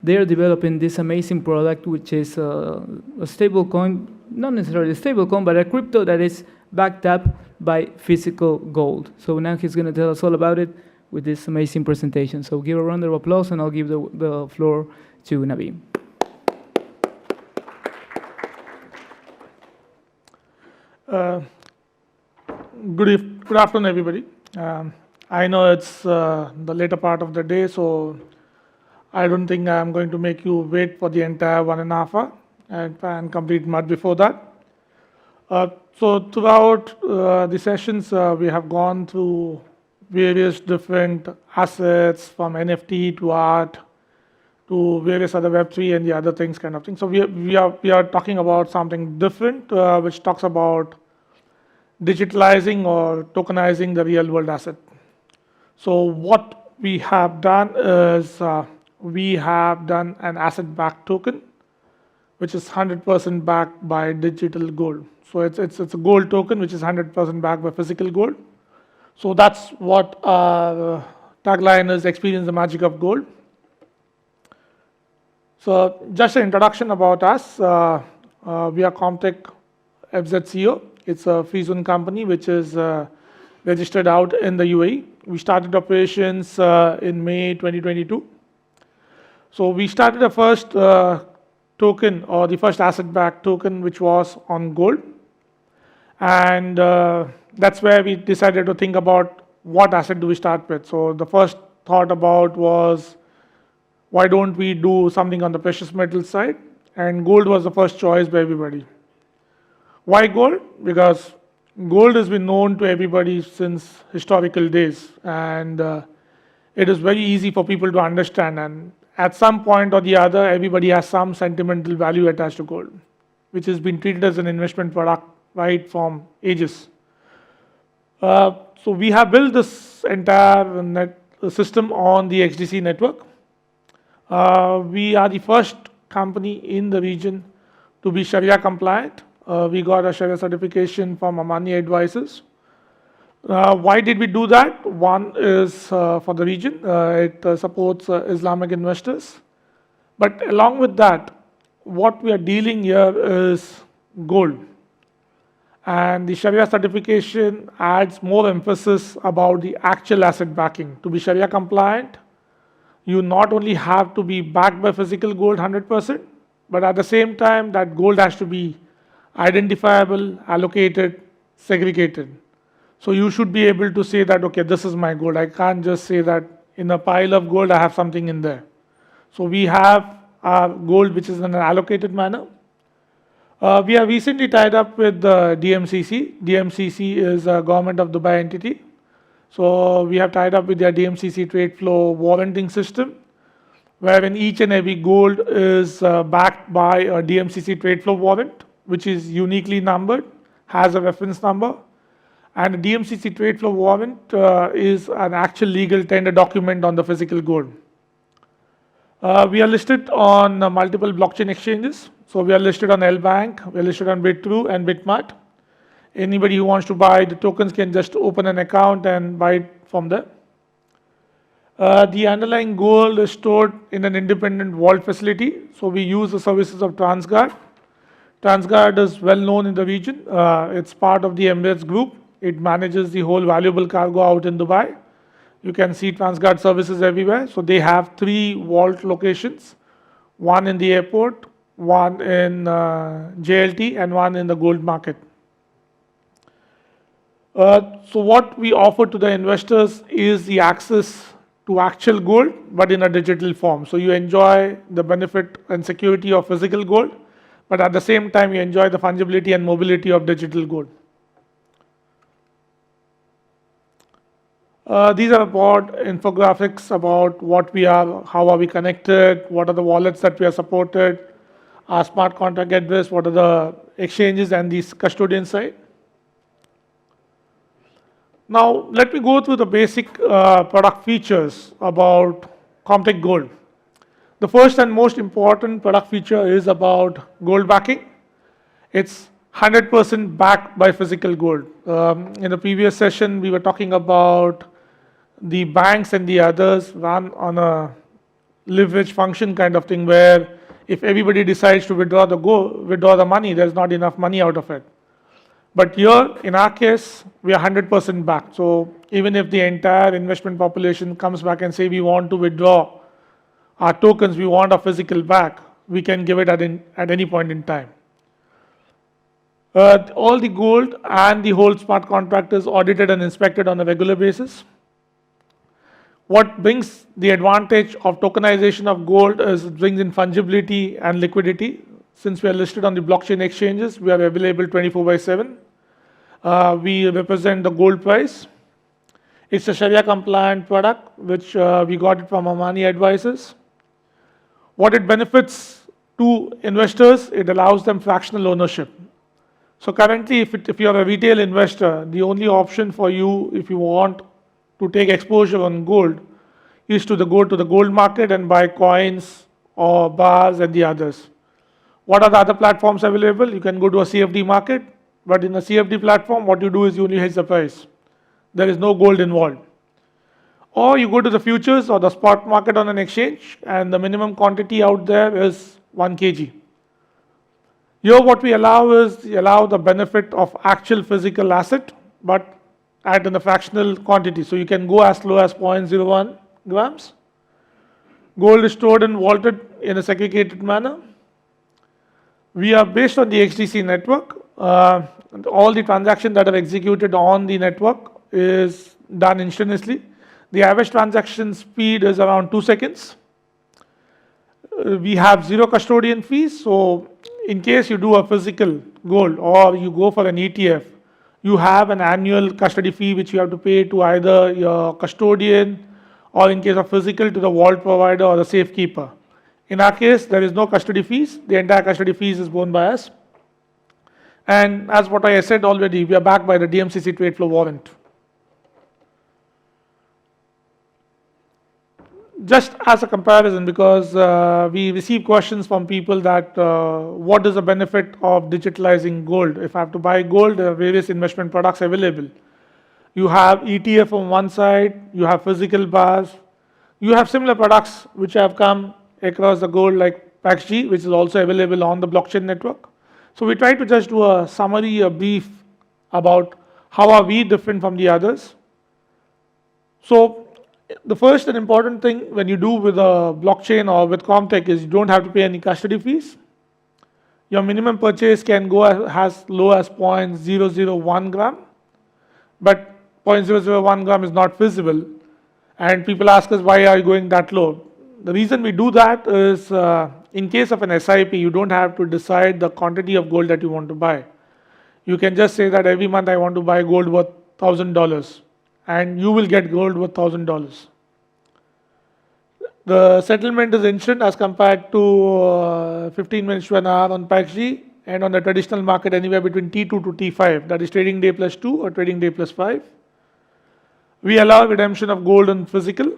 they are developing this amazing product, which is a stable coin, not necessarily a stable coin, but a crypto that is backed up by physical gold. So now he's going to tell us all about it with this amazing presentation. So give a round of applause, and I'll give the floor to Navin. Good afternoon, everybody. I know it's the later part of the day, so I don't think I'm going to make you wait for the entire 1.5 hours and complete much before that. So throughout the sessions, we have gone through various different assets, from NFT to art to various other Web3 and the other things kind of thing. So we are talking about something different, which talks about digitalizing or tokenizing the real world asset. So what we have done is we have done an asset-backed token, which is 100% backed by digital gold. So it's a gold token which is 100% backed by physical gold. So that's what our tagline is: experience the magic of gold. So just an introduction about us. We are ComTech FZCO. It's a free zone company which is registered out in the UAE. We started operations in May 2022. So we started the first token, or the first asset-backed token, which was on gold. And that's where we decided to think about what asset do we start with. So the first thought about was, why don't we do something on the precious metal side? And gold was the first choice by everybody. Why gold? Because gold has been known to everybody since historical days, and it is very easy for people to understand, and at some point or the other, everybody has some sentimental value attached to gold, which has been treated as an investment product right from ages. So we have built this entire system on the XDC network. We are the first company in the region to be Sharia compliant. We got a Sharia certification from Amani Advisors. Why did we do that? One is for the region. It supports Islamic investors. But along with that, what we are dealing here is gold. And the Sharia certification adds more emphasis about the actual asset backing. To be Sharia compliant, you not only have to be backed by physical gold 100%, but at the same time, that gold has to be identifiable, allocated, segregated. So you should be able to say that, okay, this is my gold. I can't just say that in a pile of gold, I have something in there. So we have our gold, which is in an allocated manner. We have recently tied up with the DMCC. DMCC is a government of Dubai entity. So we have tied up with their DMCC trade flow warranting system, wherein each and every gold is backed by a DMCC trade flow warrant, which is uniquely numbered, has a reference number. And a DMCC trade flow warrant is an actual legal tender document on the physical gold. We are listed on multiple blockchain exchanges. So we are listed on LBank, we are listed on Bit2 and Bitmart. Anybody who wants to buy the tokens can just open an account and buy it from there. The underlying gold is stored in an independent vault facility. So we use the services of TransGuard. TransGuard is well known in the region. It's part of the Emirates Group. It manages the whole valuable cargo out in Dubai. You can see TransGuard services everywhere. So they have 3 vault locations, one in the airport, one in JLT, and one in the gold market. So what we offer to the investors is the access to actual gold, but in a digital form. So you enjoy the benefit and security of physical gold, but at the same time, you enjoy the fungibility and mobility of digital gold. These are about infographics about what we are, how are we connected, what are the wallets that we are supported, our smart contract address, what are the exchanges and the custodian side. Now, let me go through the basic product features about ComTech Gold. The first and most important product feature is about gold backing. It's 100% backed by physical gold. In the previous session, we were talking about the banks and the others run on a leverage function kind of thing, where if everybody decides to withdraw the money, there's not enough money out of it. But here, in our case, we are 100% back. So even if the entire investment population comes back and say we want to withdraw our tokens, we want our physical back, we can give it at any point in time. All the gold and the whole smart contract is audited and inspected on a regular basis. What brings the advantage of tokenization of gold is it brings in fungibility and liquidity. Since we are listed on the blockchain exchanges, we are available 24/7. We represent the gold price. It's a Sharia compliant product, which we got it from Amani Advisors. What it benefits to investors, it allows them fractional ownership. So currently, if you're a retail investor, the only option for you, if you want to take exposure on gold, is to go to the gold market and buy coins or bars and the others. What are the other platforms available? You can go to a CFD market, but in a CFD platform, what you do is you only hedge the price. There is no gold involved. Or you go to the futures or the spot market on an exchange, and the minimum quantity out there is 1 kg. Here what we allow is the benefit of actual physical asset, but at a fractional quantity. So you can go as low as 0.01 grams. Gold is stored and vaulted in a segregated manner. We are based on the XDC network. All the transactions that are executed on the network is done instantaneously. The average transaction speed is around 2 seconds. We have zero custodian fees. So in case you do a physical gold or you go for an ETF, you have an annual custody fee which you have to pay to either your custodian or in case of physical to the vault provider or the safekeeper. In our case, there is no custody fees. The entire custody fees is borne by us. And as what I said already, we are backed by the DMCC trade flow warrant. Just as a comparison, because we receive questions from people that what is the benefit of digitalizing gold? If I have to buy gold, there are various investment products available. You have ETF on one side, you have physical bars, you have similar products which have come across the gold like PaxG, which is also available on the blockchain network. So we try to just do a summary, a brief about how are we different from the others. So the first and important thing when you do with a blockchain or with ComTech is you don't have to pay any custody fees. Your minimum purchase can go as low as 0.001 gram, but 0.001 gram is not feasible. And people ask us, why are you going that low? The reason we do that is in case of an SIP, you don't have to decide the quantity of gold that you want to buy. You can just say that every month I want to buy gold worth $1,000. And you will get gold worth $1,000. The settlement is instant as compared to 15 minutes to an hour on PaxG, and on the traditional market anywhere between T2 to T5, that is trading day plus 2 or trading day plus 5. We allow redemption of gold and physical.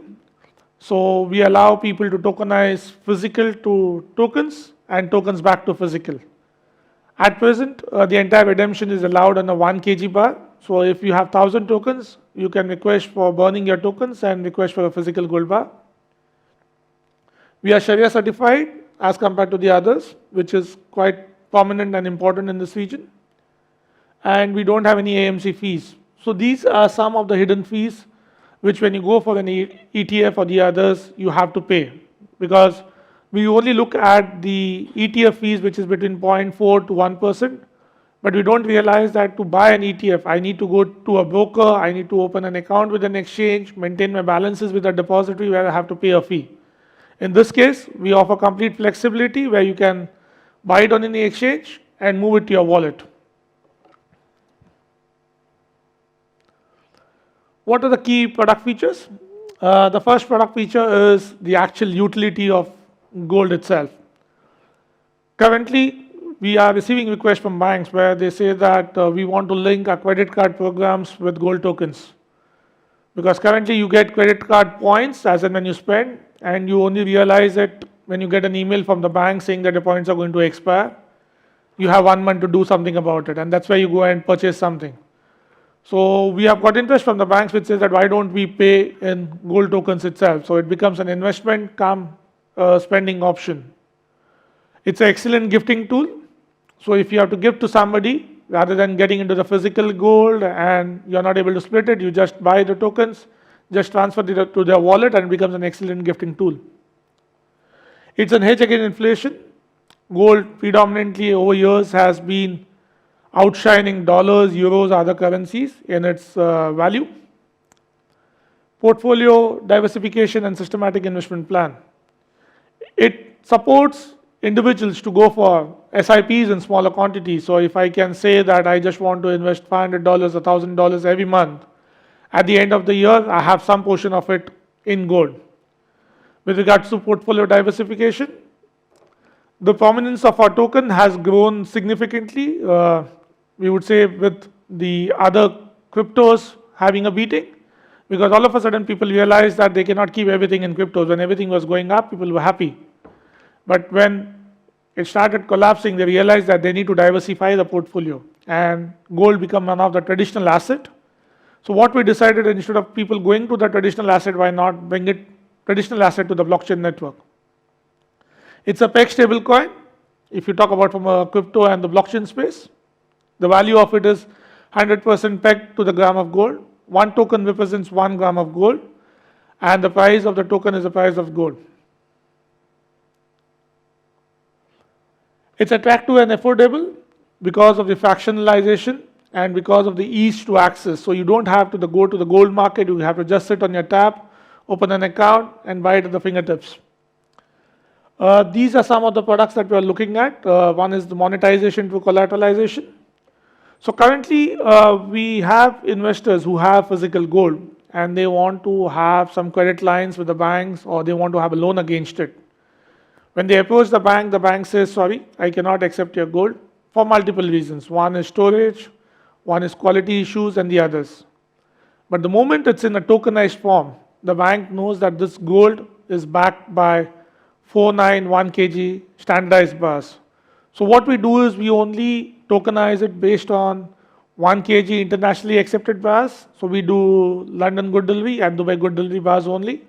So we allow people to tokenize physical to tokens and tokens back to physical. At present, the entire redemption is allowed on a 1 kg bar. So if you have 1,000 tokens, you can request for burning your tokens and request for a physical gold bar. We are Sharia certified as compared to the others, which is quite prominent and important in this region. And we don't have any AMC fees. So these are some of the hidden fees which when you go for an ETF or the others, you have to pay. Because we only look at the ETF fees, which is between 0.4 to 1%. But we don't realize that to buy an ETF, I need to go to a broker, I need to open an account with an exchange, maintain my balances with a depository where I have to pay a fee. In this case, we offer complete flexibility where you can buy it on any exchange and move it to your wallet. What are the key product features? The first product feature is the actual utility of gold itself. Currently, we are receiving requests from banks where they say that we want to link our credit card programs with gold tokens. Because currently you get credit card points as and when you spend, and you only realize it when you get an email from the bank saying that the points are going to expire. You have 1 month to do something about it, and that's where you go and purchase something. So we have got interest from the banks which says that why don't we pay in gold tokens itself? So it becomes an investment come spending option. It's an excellent gifting tool. So if you have to give to somebody, rather than getting into the physical gold and you're not able to split it, you just buy the tokens, just transfer it to their wallet, and it becomes an excellent gifting tool. It's a hedge against inflation. Gold predominantly over years has been outshining dollars, euros, other currencies in its value. Portfolio diversification and systematic investment plan. It supports individuals to go for SIPs in smaller quantities. So if I can say that I just want to invest $500, $1,000 every month, at the end of the year, I have some portion of it in gold. With regards to portfolio diversification, the prominence of our token has grown significantly. We would say with the other cryptos having a beating, because all of a sudden people realized that they cannot keep everything in cryptos. When everything was going up, people were happy. But when it started collapsing, they realized that they need to diversify the portfolio, and gold become one of the traditional asset. So what we decided, instead of people going to the traditional asset, why not bring it traditional asset to the blockchain network? It's a peg stable coin. If you talk about from a crypto and the blockchain space, the value of it is 100% pegged to the gram of gold. One token represents 1 gram of gold, and the price of the token is the price of gold. It's attractive and affordable because of the fractionalization and because of the ease to access. So you don't have to go to the gold market, you have to just sit on your tap, open an account, and buy it at the fingertips. These are some of the products that we are looking at. One is the monetization through collateralization. So currently, we have investors who have physical gold and they want to have some credit lines with the banks, or they want to have a loan against it. When they approach the bank says, sorry, I cannot accept your gold for multiple reasons. One is storage, one is quality issues, and the others. But the moment it's in a tokenized form, the bank knows that this gold is backed by 491 kg standardized bars. So what we do is we only tokenize it based on 1 kg internationally accepted bars. So we do London good delivery and Dubai good delivery bars only.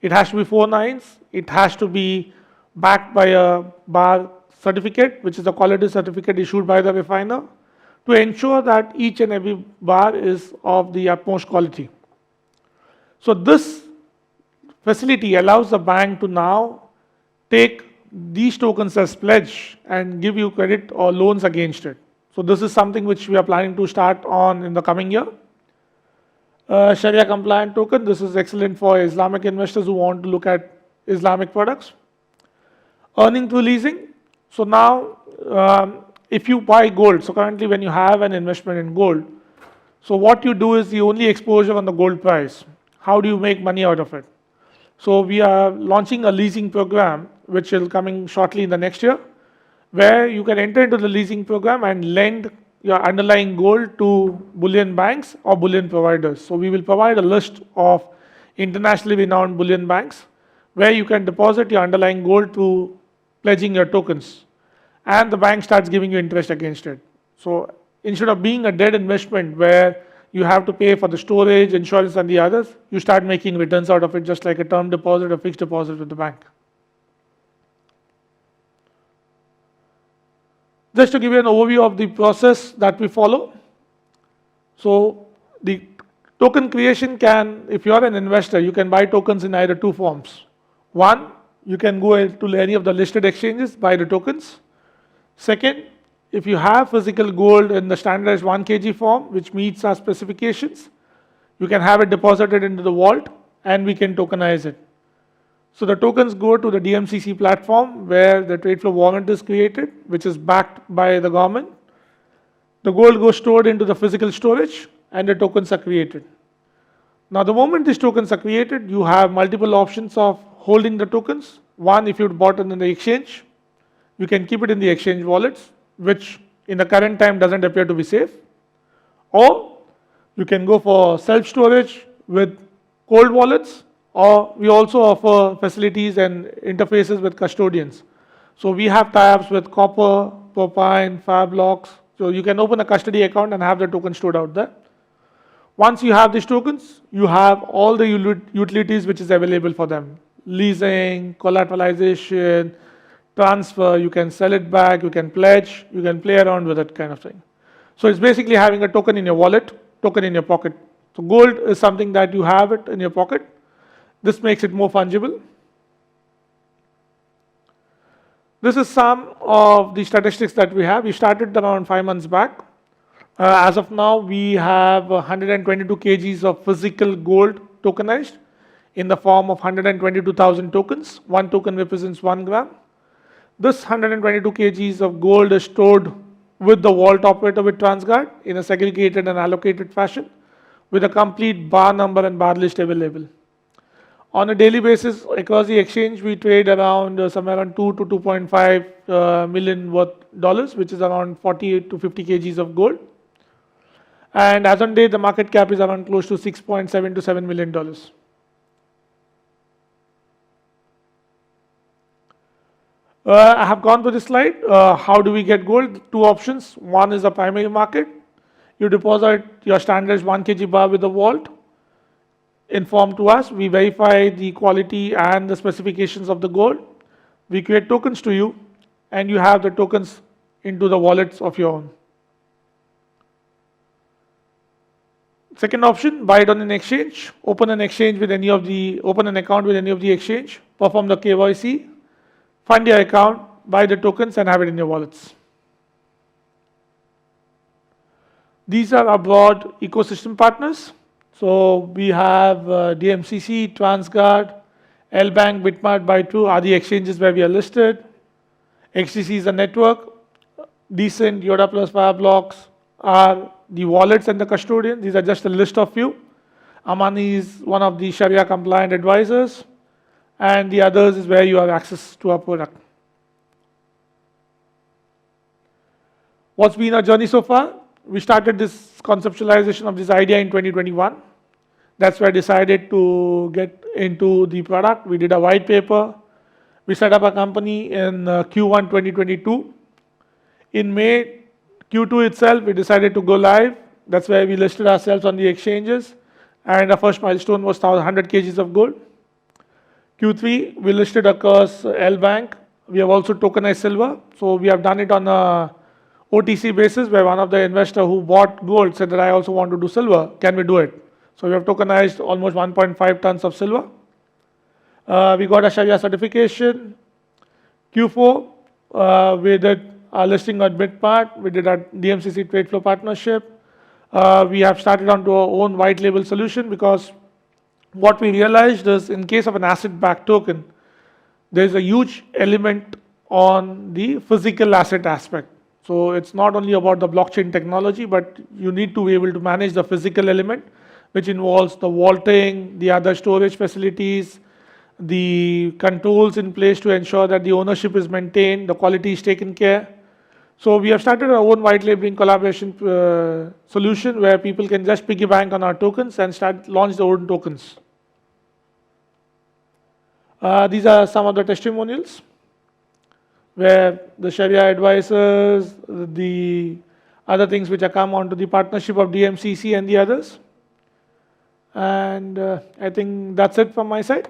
It has to be 4 nines. It has to be backed by a bar certificate, which is a quality certificate issued by the refiner, to ensure that each and every bar is of the utmost quality. So this facility allows the bank to now take these tokens as pledge and give you credit or loans against it. So this is something which we are planning to start on in the coming year. Sharia compliant token, this is excellent for Islamic investors who want to look at Islamic products. Earning through leasing. So now, if you buy gold, so currently when you have an investment in gold, so what you do is the only exposure on the gold price. How do you make money out of it? So we are launching a leasing program, which will coming shortly in the next year, where you can enter into the leasing program and lend your underlying gold to bullion banks or bullion providers. So we will provide a list of internationally renowned bullion banks where you can deposit your underlying gold to pledging your tokens, and the bank starts giving you interest against it. So instead of being a dead investment where you have to pay for the storage, insurance, and the others, you start making returns out of it, just like a term deposit or fixed deposit with the bank. Just to give you an overview of the process that we follow. So the token creation can, if you are an investor, you can buy tokens in either two forms. One, you can go to any of the listed exchanges, buy the tokens. Second, if you have physical gold in the standardized 1 kg form, which meets our specifications, you can have it deposited into the vault and we can tokenize it. So the tokens go to the DMCC platform where the trade flow warrant is created, which is backed by the government. The gold goes stored into the physical storage and the tokens are created. Now the moment these tokens are created, you have multiple options of holding the tokens. One, if you bought it in the exchange, you can keep it in the exchange wallets, which in the current time doesn't appear to be safe. Or you can go for self-storage with cold wallets, or we also offer facilities and interfaces with custodians. So we have tie-ups with Copper, Propine, Fablocks. So you can open a custody account and have the token stored out there. Once you have these tokens, you have all the utilities which is available for them. leasing, collateralization, transfer, you can sell it back, you can pledge, you can play around with it kind of thing. So it's basically having a token in your wallet, token in your pocket. So gold is something that you have it in your pocket. This makes it more fungible. This is some of the statistics that we have. We started around 5 months back. As of now, we have 122 kgs of physical gold tokenized in the form of 122,000 tokens. One token represents 1 gram. This 122 kgs of gold is stored with the vault operator with TransGuard in a segregated and allocated fashion with a complete bar number and bar list available. On a daily basis across the exchange, we trade around somewhere around 2 to 2.5 million worth dollars, which is around 48 to 50 kgs of gold. And as on date, the market cap is around close to 6.7 to 7 million dollars. I have gone through this slide. How do we get gold? Two options. One is the primary market. You deposit your standard 1 kg bar with the vault. Inform to us. We verify the quality and the specifications of the gold. We create tokens to you, and you have the tokens into the wallets of your own. Second option, buy it on an exchange. Open an account with any of the exchange. Perform the KYC. Fund your account, buy the tokens, and have it in your wallets. These are our broad ecosystem partners. So we have DMCC, TransGuard, LBank, Bitmart, Bytrue are the exchanges where we are listed. XDC is a network. Decent, Yoda Plus, Fireblocks are the wallets and the custodian. These are just a list of few. Amani is one of the Sharia compliant advisors, and the others is where you have access to our product. What's been our journey so far? We started this conceptualization of this idea in 2021. That's where I decided to get into the product. We did a white paper. We set up a company in Q1 2022. In May, Q2 itself, we decided to go live. That's where we listed ourselves on the exchanges. And our first milestone was 100 kgs of gold. Q3, we listed across LBank. We have also tokenized silver. So we have done it on a OTC basis where one of the investors who bought gold said that I also want to do silver. Can we do it? So we have tokenized almost 1.5 tons of silver. We got a Sharia certification. Q4, we did our listing on Bitmart. We did our DMCC trade flow partnership. We have started onto our own white label solution because what we realized is in case of an asset-backed token, there's a huge element on the physical asset aspect. So it's not only about the blockchain technology, but you need to be able to manage the physical element, which involves the vaulting, the other storage facilities, the controls in place to ensure that the ownership is maintained, the quality is taken care. So we have started our own white labeling collaboration solution where people can just piggyback on our tokens and launch their own tokens. These are some of the testimonials where the Sharia advisors, the other things which are come onto the partnership of DMCC and the others. And I think that's it from my side.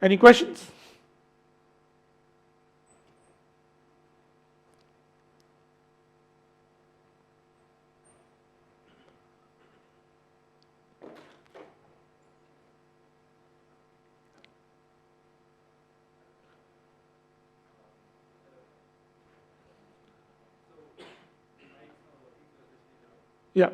Any questions? Yeah.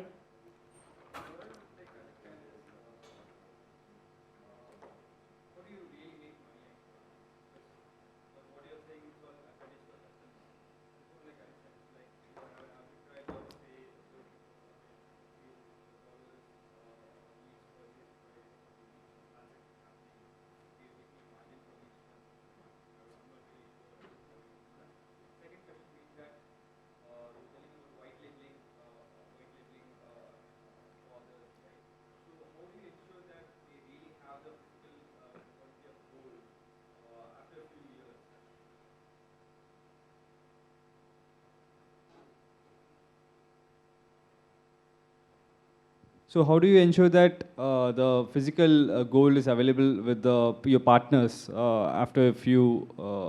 So how do you ensure that the physical gold is available with your partners after a few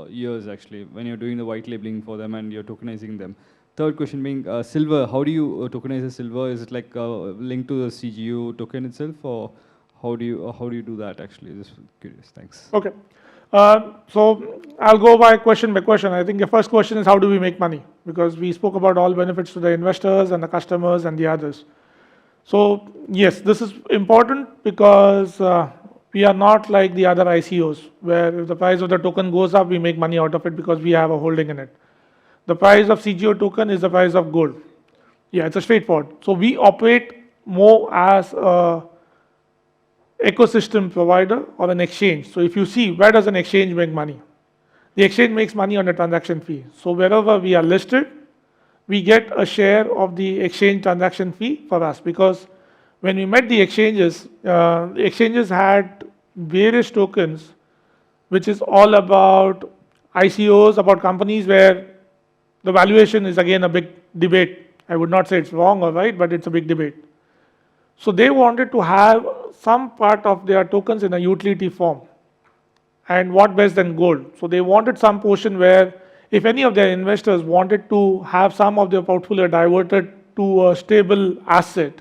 years, actually, when you're doing the white labeling for them and you're tokenizing them? Third question being silver. How do you tokenize the silver? Is it like linked to the CGO token itself, or how do you do that, actually? Just curious. Thanks. Okay. So I'll go by question. I think the first question is how do we make money? Because we spoke about all benefits to the investors and the customers and the others. So yes, this is important because we are not like the other ICOs, where if the price of the token goes up, we make money out of it because we have a holding in it. The price of CGO token is the price of gold. Yeah, it's a straightforward. So we operate more as a ecosystem provider or an exchange. So if you see, where does an exchange make money? The exchange makes money on the transaction fee. So wherever we are listed, we get a share of the exchange transaction fee for us, because when we met the exchanges had various tokens, which is all about ICOs, about companies where the valuation is again a big debate. I would not say it's wrong or right, but it's a big debate. So they wanted to have some part of their tokens in a utility form. And what best than gold? So they wanted some portion where if any of their investors wanted to have some of their portfolio diverted to a stable asset,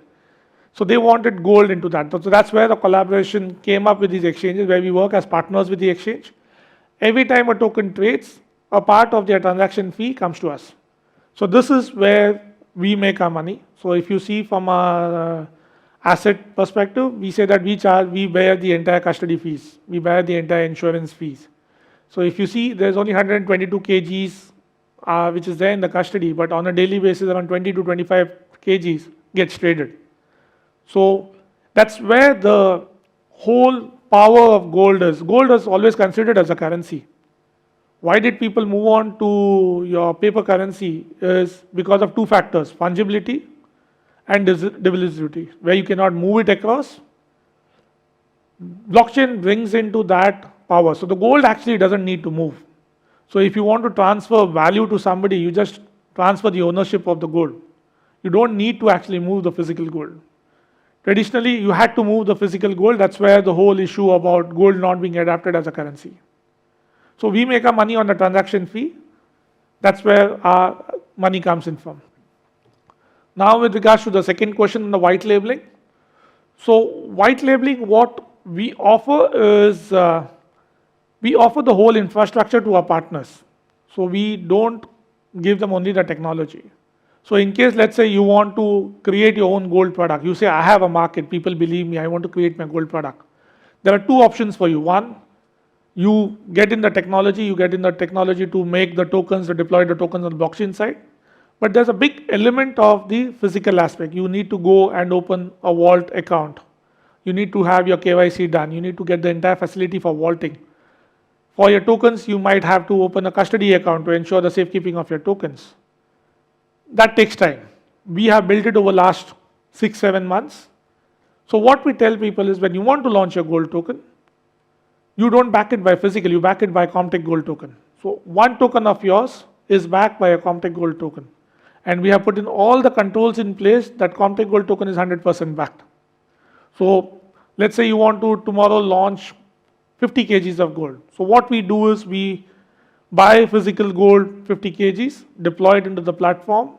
so they wanted gold into that. So that's where the collaboration came up with these exchanges, where we work as partners with the exchange. Every time a token trades, a part of their transaction fee comes to us. So this is where we make our money. So if you see from our asset perspective, we say that we bear the entire custody fees, we bear the entire insurance fees. So if you see, there's only 122 kgs which is there in the custody, but on a daily basis, around 20 to 25 kgs gets traded. So that's where the whole power of gold is. Gold is always considered as a currency. Why did people move on to your paper currency? Is because of two factors: fungibility and divisibility, where you cannot move it across. Blockchain brings into that power. So the gold actually doesn't need to move. So if you want to transfer value to somebody, you just transfer the ownership of the gold. You don't need to actually move the physical gold. Traditionally, you had to move the physical gold. That's where the whole issue about gold not being adapted as a currency. So we make our money on the transaction fee. That's where our money comes in from. Now with regards to the second question on the white labeling. So white labeling, what we offer is, we offer the whole infrastructure to our partners. So we don't give them only the technology. So in case, let's say you want to create your own gold product, you say, I have a market, people believe me, I want to create my gold product. There are two options for you. One, you get in the technology, to make the tokens, to deploy the tokens on the blockchain side. But there's a big element of the physical aspect. You need to go and open a vault account. You need to have your KYC done. You need to get the entire facility for vaulting. For your tokens, you might have to open a custody account to ensure the safekeeping of your tokens. That takes time. We have built it over the last 6-7 months. So what we tell people is, when you want to launch your gold token, you don't back it by physical, you back it by ComTech Gold token. So one token of yours is backed by a ComTech Gold token. And we have put in all the controls in place that ComTech Gold token is 100% backed. So let's say you want to tomorrow launch 50 kgs of gold. So what we do is we buy physical gold 50 kgs, deploy it into the platform,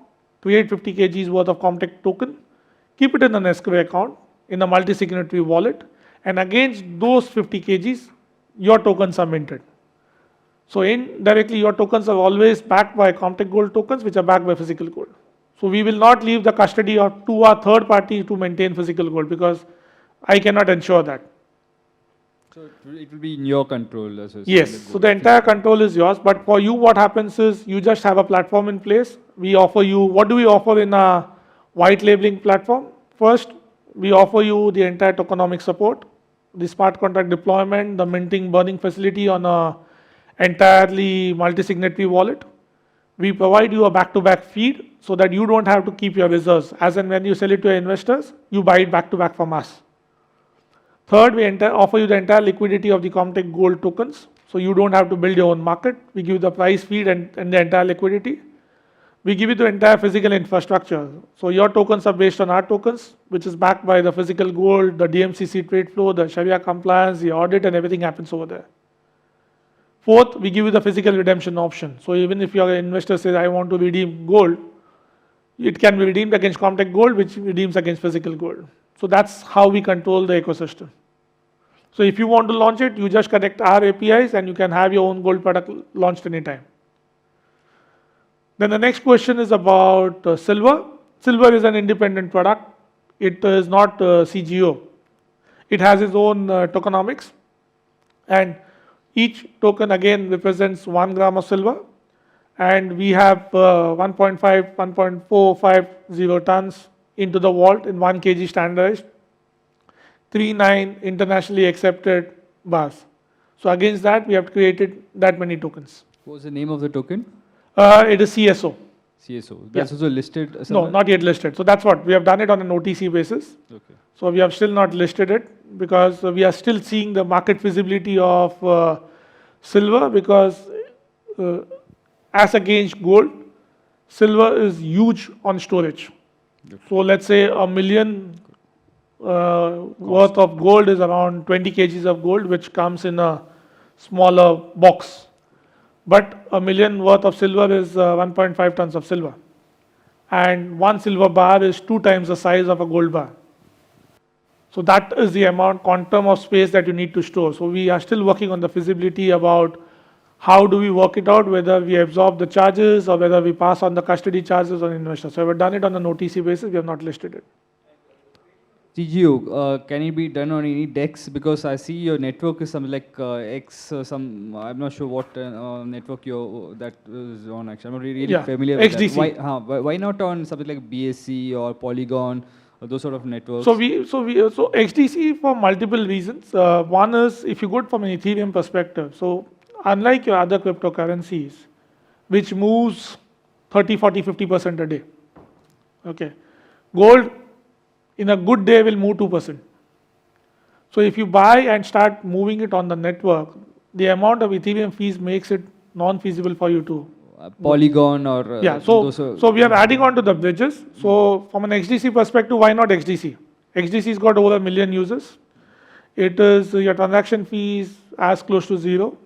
create 50 kgs worth of ComTech token, keep it in an escrow account in a multi-signatory wallet, and against those 50 kgs, your tokens are minted. So indirectly, your tokens are always backed by ComTech Gold tokens, which are backed by physical gold. So we will not leave the custody to our third party to maintain physical gold, because I cannot ensure that. So it will be in your control. Yes, so the entire control is yours. But for you, what happens is you just have a platform in place. We offer you, what do we offer in a white labeling platform? First, we offer you the entire tokenomic support, the smart contract deployment, the minting, burning facility on a entirely multi-signatory wallet. We provide you a back-to-back feed so that you don't have to keep your reserves. As and when you sell it to your investors, you buy it back-to-back from us. Third, we offer you the entire liquidity of the ComTech Gold tokens, so you don't have to build your own market. We give the price feed and the entire liquidity. We give you the entire physical infrastructure. So your tokens are based on our tokens, which is backed by the physical gold, the DMCC trade flow, the Sharia compliance, the audit, and everything happens over there. Fourth, we give you the physical redemption option. So even if your investor says, I want to redeem gold, it can be redeemed against ComTech Gold, which redeems against physical gold. So that's how we control the ecosystem. So if you want to launch it, you just connect our APIs and you can have your own gold product launched anytime. Then the next question is about silver. Silver is an independent product. It is not CGO. It has its own tokenomics, and each token again represents 1 gram of silver, and we have 1.450 tons into the vault in 1 kg standardized, 39 internationally accepted bars. So against that, we have created that many tokens. What was the name of the token? It is CSO. CSO. That's also listed No, somewhere? not yet listed. So that's what we have done it on an OTC basis. Okay. So we have still not listed it because we are still seeing the market feasibility of silver, because as against gold, silver is huge on storage. Okay. So let's say 1 million worth of gold is around 20 kgs of gold, which comes in a smaller box. But 1 million worth of silver is 1.5 tons of silver. And 1 silver bar is 2 times the size of a gold bar. So that is the quantum of space that you need to store. So we are still working on the feasibility about how do we work it out, whether we absorb the charges or whether we pass on the custody charges on investors. So we've done it on an OTC basis, we have not listed it. CGO, can it be done on any DEX? Because I see your network is something like X, I'm not sure what network that is on actually. I'm not really familiar with XDC. that. Why not on something like BSC or Polygon, or those sort of networks? So XDC for multiple reasons. One is, if you go from an Ethereum perspective, so unlike your other cryptocurrencies, which moves 30, 40, 50% a day. Okay. Gold, in a good day, will move 2%. So if you buy and start moving it on the network, the amount of Ethereum fees makes it non-feasible for you to. Polygon or... so we are adding on to the bridges. So from an XDC perspective, why not XDC? XDC's got over 1 million users. It is your transaction fees as close to 0.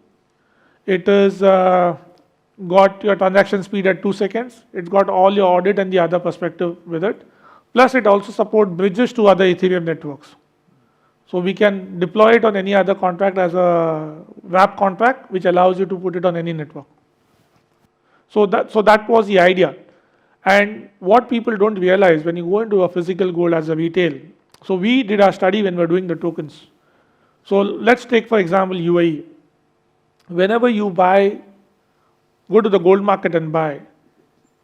It is got your transaction speed at 2 seconds. It's got all your audit and the other perspective with it. Plus it also supports bridges to other Ethereum networks. So we can deploy it on any other contract as a wrap contract, which allows you to put it on any network. So that was the idea. And what people don't realize when you go into a physical gold as a retail, so we did our study when we're doing the tokens. So let's take, for example, UAE. Whenever you buy, go to the gold market and buy,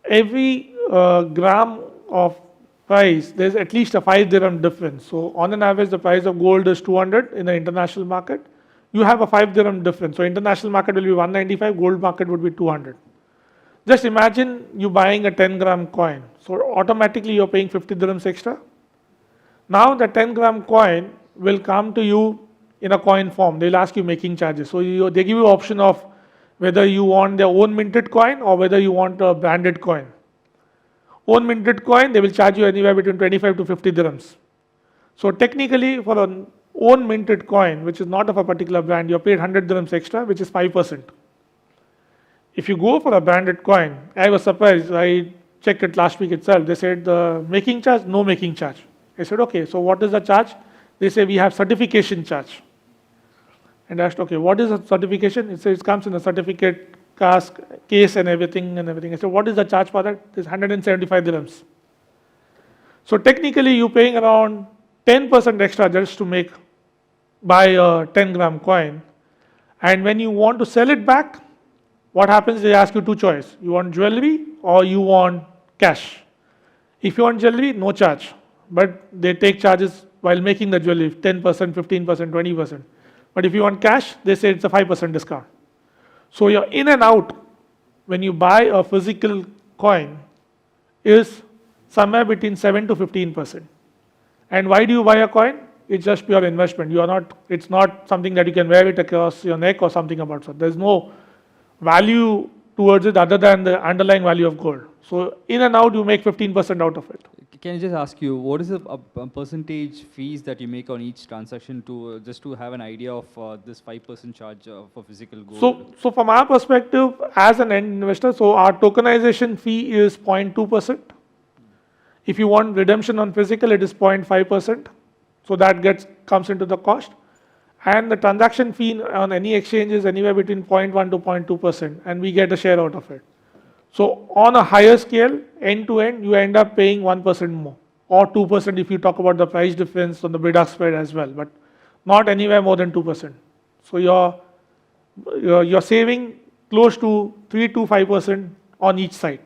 every gram of price, there's at least a 5 dirham difference. So on an average, the price of gold is 200 in the international market. You have a 5 dirham difference. So international market will be 195, gold market would be 200. Just imagine you buying a 10 gram coin. So automatically you're paying 50 dirhams extra. Now the 10 gram coin will come to you in a coin form. They'll ask you making charges. So they give you option of whether you want their own minted coin or whether you want a branded coin. Own minted coin, they will charge you anywhere between 25 to 50 dirhams. So technically for an own minted coin, which is not of a particular brand, you're paid 100 dirhams extra, which is 5%. If you go for a branded coin, I was surprised, I checked it last week itself. They said the making charge, no making charge. I said, okay, so what is the charge? They say we have certification charge. And I asked, okay, what is a certification? It says it comes in a certificate cask, case and everything. I said, what is the charge for that? It's 175 dirhams. So technically you're paying around 10% extra just to buy a 10 gram coin. And when you want to sell it back, what happens? They ask you 2 choices. You want jewelry or you want cash. If you want jewelry, no charge. But they take charges while making the jewelry, 10%, 15%, 20%. But if you want cash, they say it's a 5% discount. So your in and out, when you buy a physical coin, is somewhere between 7 to 15%. And why do you buy a coin? It's just pure investment. It's not something that you can wear it across your neck or something about that. There's no value towards it other than the underlying value of gold. So in and out, you make 15% out of it. Can I just ask you, what is the percentage fees that you make on each transaction to just to have an idea of this 5% charge for physical gold? So from our perspective, as an end investor, so our tokenization fee is 0.2%. If you want redemption on physical, it is 0.5%. So that comes into the cost. And the transaction fee on any exchange is anywhere between 0.1 to 0.2%, and we get a share out of it. So on a higher scale, end to end, you end up paying 1% more, or 2% if you talk about the price difference on the bid-ask spread as well, but not anywhere more than 2%. So you're saving close to 3 to 5% on each side.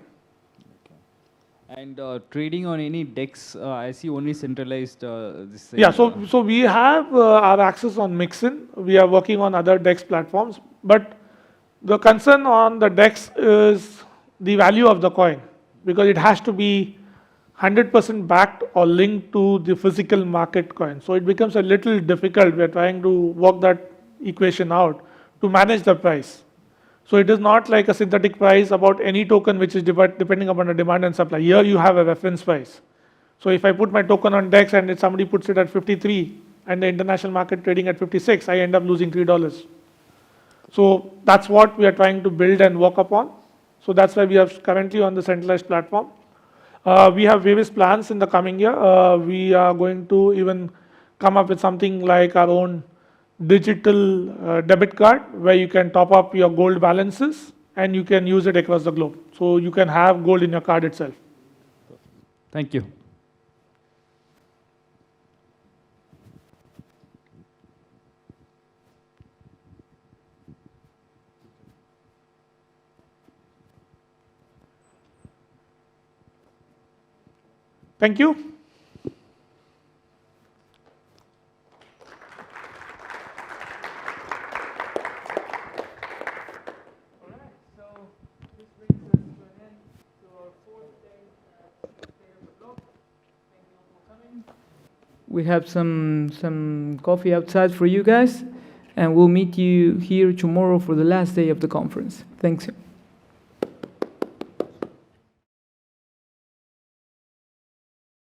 And trading on any DEX, I see only centralized. Yeah, so we have our access on Mixin. We are working on other DEX platforms, but the concern on the DEX is the value of the coin, because it has to be 100% backed or linked to the physical market coin. So it becomes a little difficult. We are trying to work that equation out to manage the price. So it is not like a synthetic price about any token which is depending upon the demand and supply. Here you have a reference price. So if I put my token on DEX and if somebody puts it at 53 and the international market trading at 56, I end up losing $3. So that's what we are trying to build and work upon. So that's why we are currently on the centralized platform. We have various plans in the coming year. We are going to even come up with something like our own digital debit card where you can top up your gold balances and you can use it across the globe. So you can have gold in your card itself. Thank you. Thank you. We have some coffee outside for you guys, and we'll meet you here tomorrow for the last day of the conference. Thanks.